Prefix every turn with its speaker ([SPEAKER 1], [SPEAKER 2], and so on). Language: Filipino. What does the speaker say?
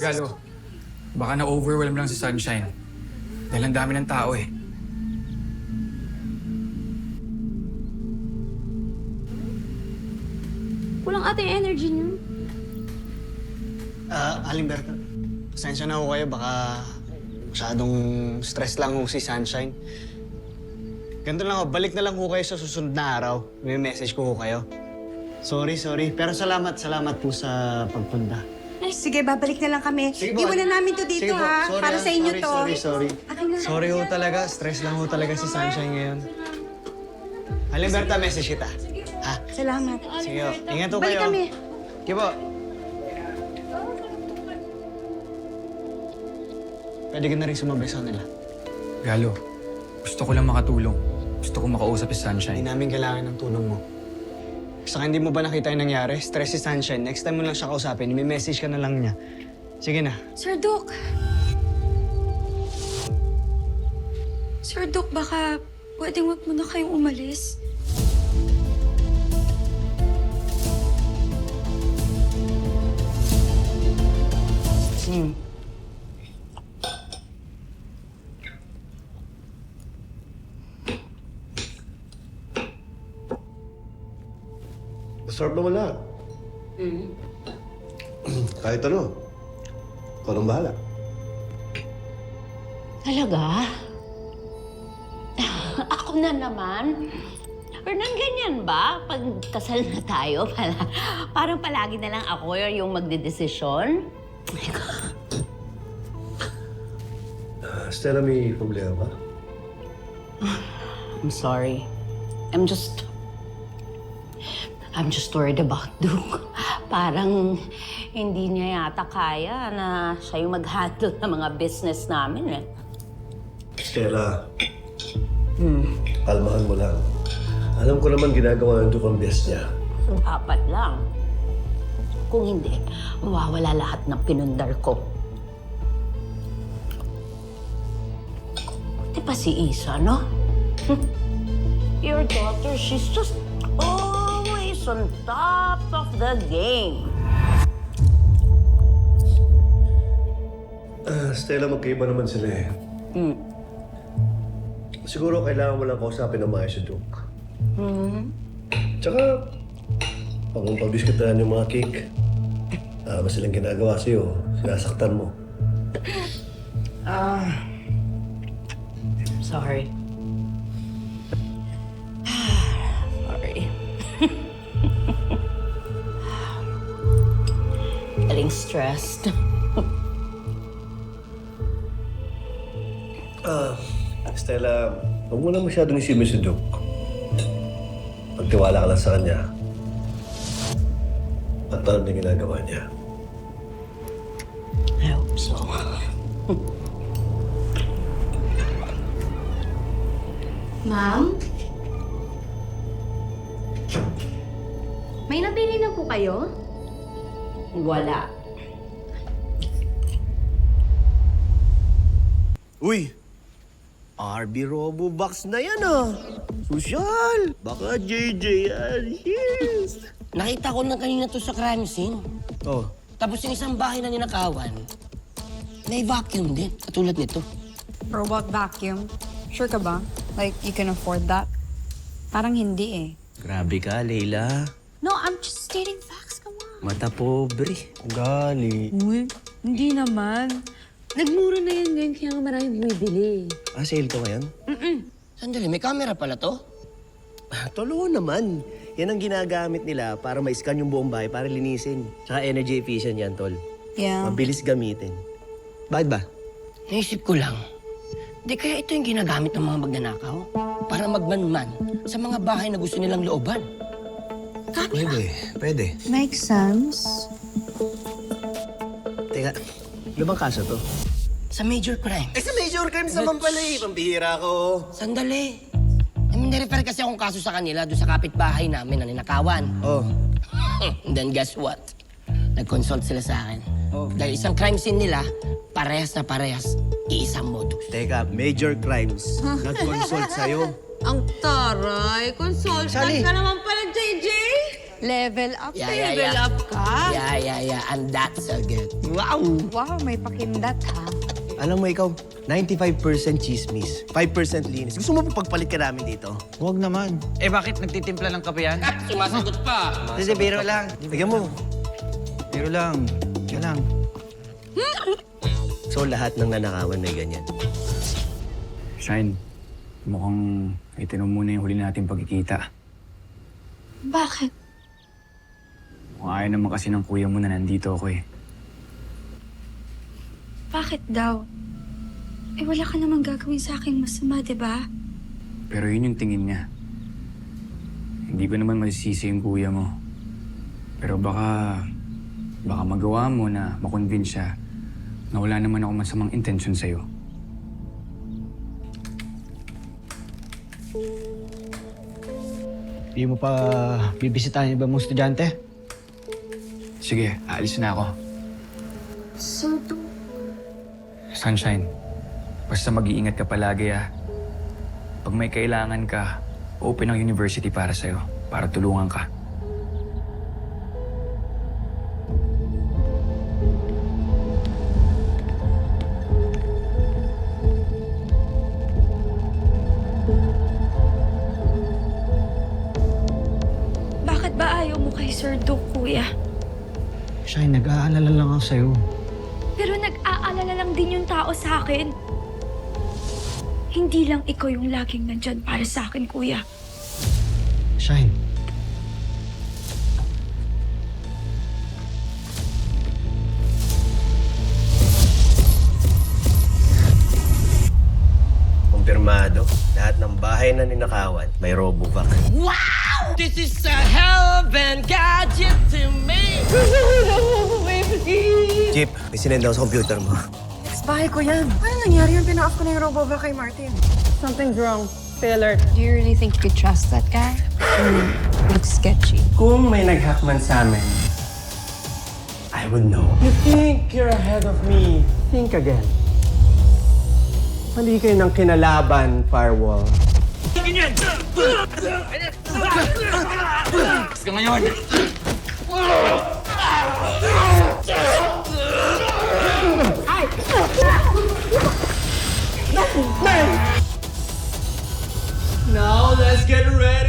[SPEAKER 1] Galo, baka na-overwhelm lang si Sunshine. Dahil ang dami ng tao eh.
[SPEAKER 2] Kulang ata yung energy niyo.
[SPEAKER 3] Aling Berta, pasensya na ho kayo. Baka masyadong stress lang ho si Sunshine. Ganito lang ho, balik na lang ho kayo sa susunod na araw. May message ko ho kayo. Sorry. Pero salamat po sa pagpunta.
[SPEAKER 4] Ay, sige, babalik na lang kami.
[SPEAKER 3] Sige po.
[SPEAKER 4] Iwanan namin to dito,
[SPEAKER 3] Sige po.
[SPEAKER 4] ha?
[SPEAKER 3] Sorry,
[SPEAKER 4] Para sa inyo to.
[SPEAKER 3] Sorry.
[SPEAKER 4] Akin na lang.
[SPEAKER 3] Sorry ho talaga. Stress lang ho talaga si Sunshine ngayon. Aling Berta, message kita. Ha?
[SPEAKER 4] Salamat.
[SPEAKER 3] Sige ho. Ingat ho
[SPEAKER 4] Balik
[SPEAKER 3] kayo.
[SPEAKER 4] kami.
[SPEAKER 3] Sige po. Pwede ka na rin sumabay sa nila.
[SPEAKER 1] Galo, gusto ko lang makatulong. Gusto ko makausap si
[SPEAKER 3] Hindi
[SPEAKER 1] Sunshine.
[SPEAKER 3] namin kailangan ng tulong mo. Saka hindi mo ba nakita yung nangyari? Stress si Sunshine. Next time mo lang siya kausapin, may message ka na lang niya. Sige na.
[SPEAKER 4] Sir Doc. Sir Doc, baka pwedeng wag mo na kayong umalis.
[SPEAKER 5] Masarap naman lahat. Kahit ano. Ikaw nang bahala.
[SPEAKER 6] Talaga? Ako na naman? Fernan, ganyan ba? Pag kasal na tayo, parang palagi na lang ako yung magdedesisyon?
[SPEAKER 5] Stella, may problema ba?
[SPEAKER 6] I'm sorry. I'm just worried about Duke. Parang hindi niya yata kaya na siya yung mag-handle ng mga business namin eh.
[SPEAKER 5] Stella, kalmahan mo lang. Alam ko naman ginagawa ng Duke ang best niya.
[SPEAKER 6] Dapat lang. Kung hindi, mawawala lahat ng pinundar ko. Di pa si Isa, no? Your daughter, she's just always on top of the game.
[SPEAKER 5] Stella, magkaiba naman sila eh. Siguro kailangan mo lang kausapin ng maayos si Duke. Tsaka, pag pagdiskitahan yung mga cake, ba silang ginagawa sa'yo, sinasaktan mo.
[SPEAKER 6] Sorry. Sorry. Getting stressed.
[SPEAKER 5] Stella, huwag mo na masyadong isipin si Duke. Pagtiwala ka lang sa kanya. At alam niya ginagawa niya.
[SPEAKER 6] I hope so.
[SPEAKER 2] Ma'am? May napili na po kayo?
[SPEAKER 6] Wala.
[SPEAKER 7] Uy! RB Robo Box na yan ah! Sosyal! Baka JJ yan! Yes!
[SPEAKER 8] Nakita ko na kanina to sa crime scene.
[SPEAKER 7] Oh,
[SPEAKER 8] Tapos yung isang bahay na ninakawan, may vacuum din, katulad nito.
[SPEAKER 4] Robot vacuum. Sure ka ba? Like, you can afford that? Parang hindi eh.
[SPEAKER 7] grabe ka, Leila.
[SPEAKER 2] No, I'm just stating facts. Come on.
[SPEAKER 7] Mata pobre.
[SPEAKER 3] Ugali.
[SPEAKER 2] Uy, hindi naman. Nagmura na yan ngayon, kaya nga maraming bumibili.
[SPEAKER 7] Ah, sale to ngayon?
[SPEAKER 8] Sandali, may camera pala to?
[SPEAKER 7] Tolo naman. Yan ang ginagamit nila para ma-scan yung buong bahay para linisin. Tsaka energy efficient yan, tol.
[SPEAKER 4] Yeah.
[SPEAKER 7] Mabilis gamitin. Bakit ba?
[SPEAKER 8] Naisip ko lang, di kaya ito yung ginagamit ng mga magnanakaw? Para magmanman sa mga bahay na gusto nilang looban.
[SPEAKER 7] Pwede.
[SPEAKER 4] Makes sense.
[SPEAKER 7] Teka, ano bang kaso to?
[SPEAKER 8] Sa major crime.
[SPEAKER 7] Sa major crimes naman pala eh. Pambihira ko.
[SPEAKER 8] Sandali. Nirefer kasi akong kaso sa kanila doon sa kapitbahay namin na ninakawan.
[SPEAKER 7] Oh.
[SPEAKER 8] And then guess what? Nag-consult sila sa akin. Dahil isang crime scene nila, parehas na parehas, iisang modus.
[SPEAKER 7] Teka, major crimes. Nag-consult sa'yo.
[SPEAKER 2] Ang taray, consultant
[SPEAKER 7] Sally.
[SPEAKER 2] ka naman pala, JJ.
[SPEAKER 4] Level up,
[SPEAKER 8] Yeah,
[SPEAKER 4] level
[SPEAKER 8] yeah.
[SPEAKER 4] up ka.
[SPEAKER 8] Yeah. And that's so good.
[SPEAKER 7] Wow!
[SPEAKER 4] Wow, may pakindat ha.
[SPEAKER 7] Alam mo ikaw, 95% chismis, 5% linis. Gusto mo pa pagpalit ka namin dito?
[SPEAKER 3] Huwag naman.
[SPEAKER 1] Eh bakit nagtitimpla ng kape yan?
[SPEAKER 8] Sumasagot pa.
[SPEAKER 3] Hindi, biro lang.
[SPEAKER 7] Tignan mo.
[SPEAKER 3] Biro lang. Yan lang.
[SPEAKER 7] So lahat ng nanakawan may ganyan.
[SPEAKER 1] Shine, mukhang itinom muna yung huli nating pagkikita.
[SPEAKER 2] Bakit?
[SPEAKER 1] Kung ayaw naman kasi ng kuya mo na nandito ako eh.
[SPEAKER 2] Bakit daw? Eh wala ka namang gagawin sa akin masama, di ba?
[SPEAKER 1] Pero yun yung tingin niya. Hindi ko naman masisisi yung kuya mo. Pero baka magawa mo na makonvince siya na wala naman ako masamang intensyon sa'yo.
[SPEAKER 3] Hindi mo pa bibisitahin yung iba mong estudyante?
[SPEAKER 1] Sige, aalis na ako.
[SPEAKER 2] Sir,
[SPEAKER 1] Sunshine, basta mag-iingat ka palagi ah. Pag may kailangan ka, open ang university para sa'yo, para tulungan ka.
[SPEAKER 2] bakit ba ayaw mo kay Sir Duke, kuya?
[SPEAKER 3] Shine, nag-aalala lang ako sa'yo.
[SPEAKER 2] Pero nag-aalala lang din yung tao sa akin. Hindi lang ikaw yung laging nandyan para sa akin, kuya.
[SPEAKER 3] Shine.
[SPEAKER 7] Kumpirmado, lahat ng bahay na ninakawan may RoboVac.
[SPEAKER 8] Wow! This is a heaven gadget to me!
[SPEAKER 7] Chip, may sinend ako sa computer mo.
[SPEAKER 9] Bahay ko yan. Ano nangyari yung pina-off ko na yung RoboVac kay Martin?
[SPEAKER 4] Something's wrong. Stay alert. Do you really think you could trust that guy? Looks sketchy.
[SPEAKER 10] Kung may nag-hack man sa amin, I would know. You think you're ahead of me? Think again. Mali kayo ng kinalaban, Firewall.
[SPEAKER 1] Ka ngayon!
[SPEAKER 10] Now let's get ready!